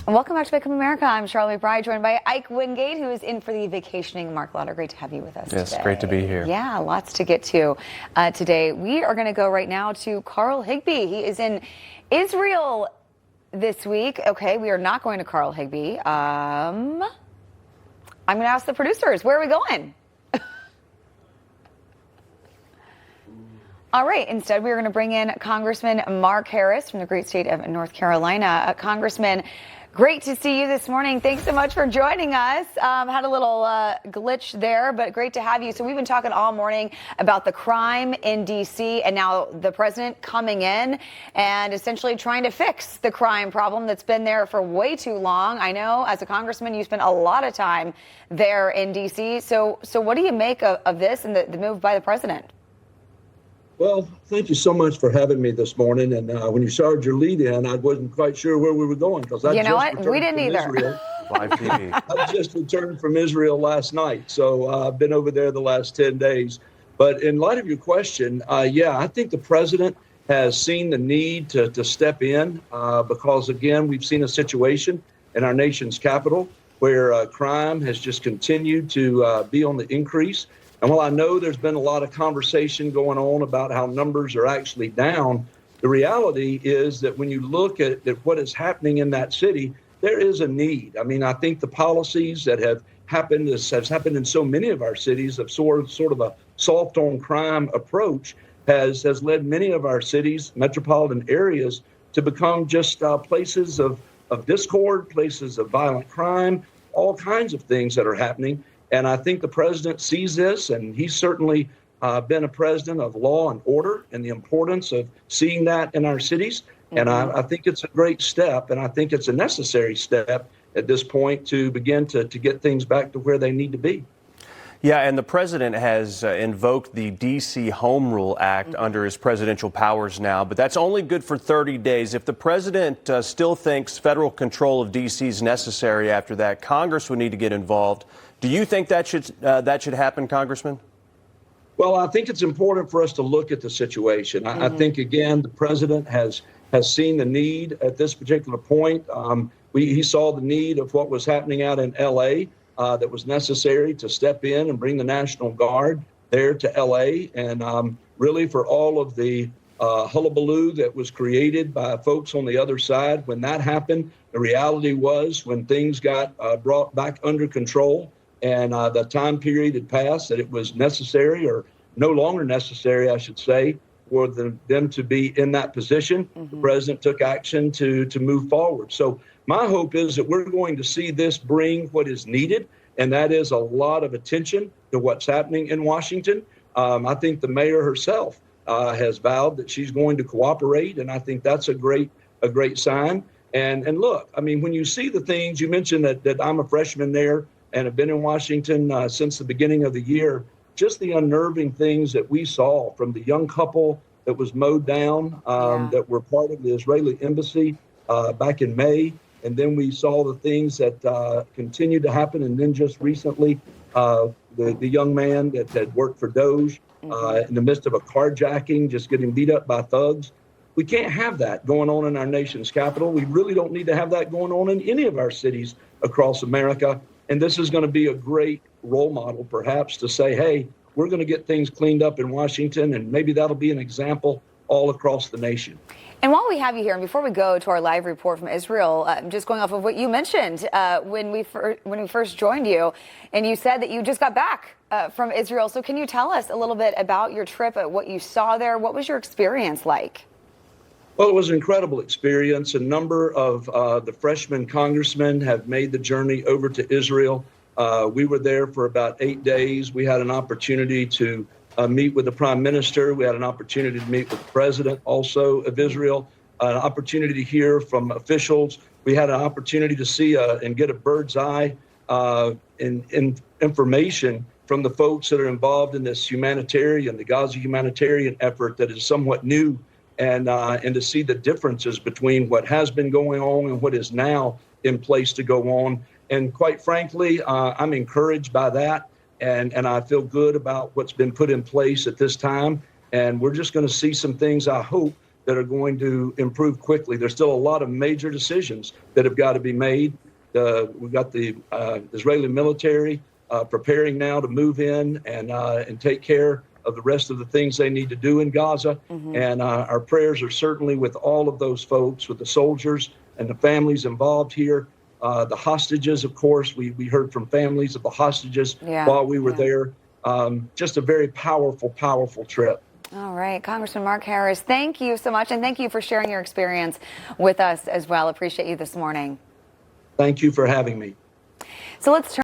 Welcome back to Wake Up America. I'm Charlotte McBride, joined by Ike Wingate, who is in for the vacationing Mark Lauder. Great to have you with us Yes, today. great to be here. Yeah, lots to get to today. We are going to go right now to Carl Higbie. He is in Israel this week. Okay, we are not going to Carl Higbie. I'm going to ask the producers, where are we going? All right, instead we are going to bring in Congressman Mark Harris from the great state of North Carolina. Congressman, great to see you this morning. Thanks so much for joining us. Had a little glitch there, but great to have you. So we've been talking all morning about the crime in D.C. and now the president coming in and essentially trying to fix the crime problem that's been there for way too long. I know as a congressman, you spent a lot of time there in D.C. So what do you make of this and the move by the president? Well, thank you so much for having me this morning. And when you started your lead in, I wasn't quite sure where we were going because you know what? We didn't either. Live TV. I just returned from Israel last night, so I've been over there the last 10 days. But in light of your question, I think the president has seen the need to step in because, again, we've seen a situation in our nation's capital where crime has just continued to be on the increase. And while I know there's been a lot of conversation going on about how numbers are actually down, the reality is that when you look at what is happening in that city, there is a need. I mean, I think the policies that have happened, as has happened in so many of our cities, of sort of a soft on crime approach has led many of our cities, metropolitan areas, to become just places of discord, places of violent crime, all kinds of things that are happening. And I think the president sees this, and he's certainly been a president of law and order and the importance of seeing that in our cities. Mm-hmm. And I think it's a great step, and I think it's a necessary step at this point to begin to get things back to where they need to be. Yeah, and the president has invoked the D.C. Home Rule Act under his presidential powers now, but that's only good for 30 days. If the president still thinks federal control of D.C. is necessary after that, Congress would need to get involved. Do you think that should happen, Congressman? Well, I think it's important for us to look at the situation. I think, again, the president has seen the need at this particular point. He saw the need of what was happening out in L.A. That was necessary to step in and bring the National Guard there to L.A. And really for all of the hullabaloo that was created by folks on the other side, when that happened, the reality was when things got brought back under control, and the time period had passed that it was necessary, or no longer necessary, I should say, for them to be in that position. The president took action to move forward. So my hope is that we're going to see this bring what is needed, and that is a lot of attention to what's happening in Washington. I think the mayor herself has vowed that she's going to cooperate, and I think that's a great sign. And look, I mean, when you see the things, you mentioned that I'm a freshman there and have been in Washington since the beginning of the year, just the unnerving things that we saw from the young couple that was mowed down, that were part of the Israeli embassy back in May. And then we saw the things that continued to happen. And then just recently, the young man that had worked for Doge in the midst of a carjacking, just getting beat up by thugs. We can't have that going on in our nation's capital. We really don't need to have that going on in any of our cities across America. And this is going to be a great role model, perhaps, to say, hey, we're going to get things cleaned up in Washington, and maybe that'll be an example all across the nation. And while we have you here, and before we go to our live report from Israel, just going off of what you mentioned when we first joined you, and you said that you just got back from Israel. So can you tell us a little bit about your trip, what you saw there? What was your experience like? Well, it was an incredible experience. A number of the freshman congressmen have made the journey over to Israel. We were there for about 8 days. We had an opportunity to meet with the prime minister. We had an opportunity to meet with the president also of Israel, an opportunity to hear from officials. We had an opportunity to see and get a bird's eye in information from the folks that are involved in this the Gaza humanitarian effort that is somewhat new, and to see the differences between what has been going on and what is now in place to go on. And quite frankly, I'm encouraged by that. And I feel good about what's been put in place at this time. And we're just going to see some things, I hope, that are going to improve quickly. There's still a lot of major decisions that have got to be made. We've got the Israeli military preparing now to move in and take care of the rest of the things they need to do in Gaza. And our prayers are certainly with all of those folks, with the soldiers and the families involved here. The hostages, of course, we heard from families of the hostages while we were there. Just a very powerful, powerful trip. All right, Congressman Mark Harris, thank you so much, and thank you for sharing your experience with us as well. Appreciate you this morning. Thank you for having me. So let's turn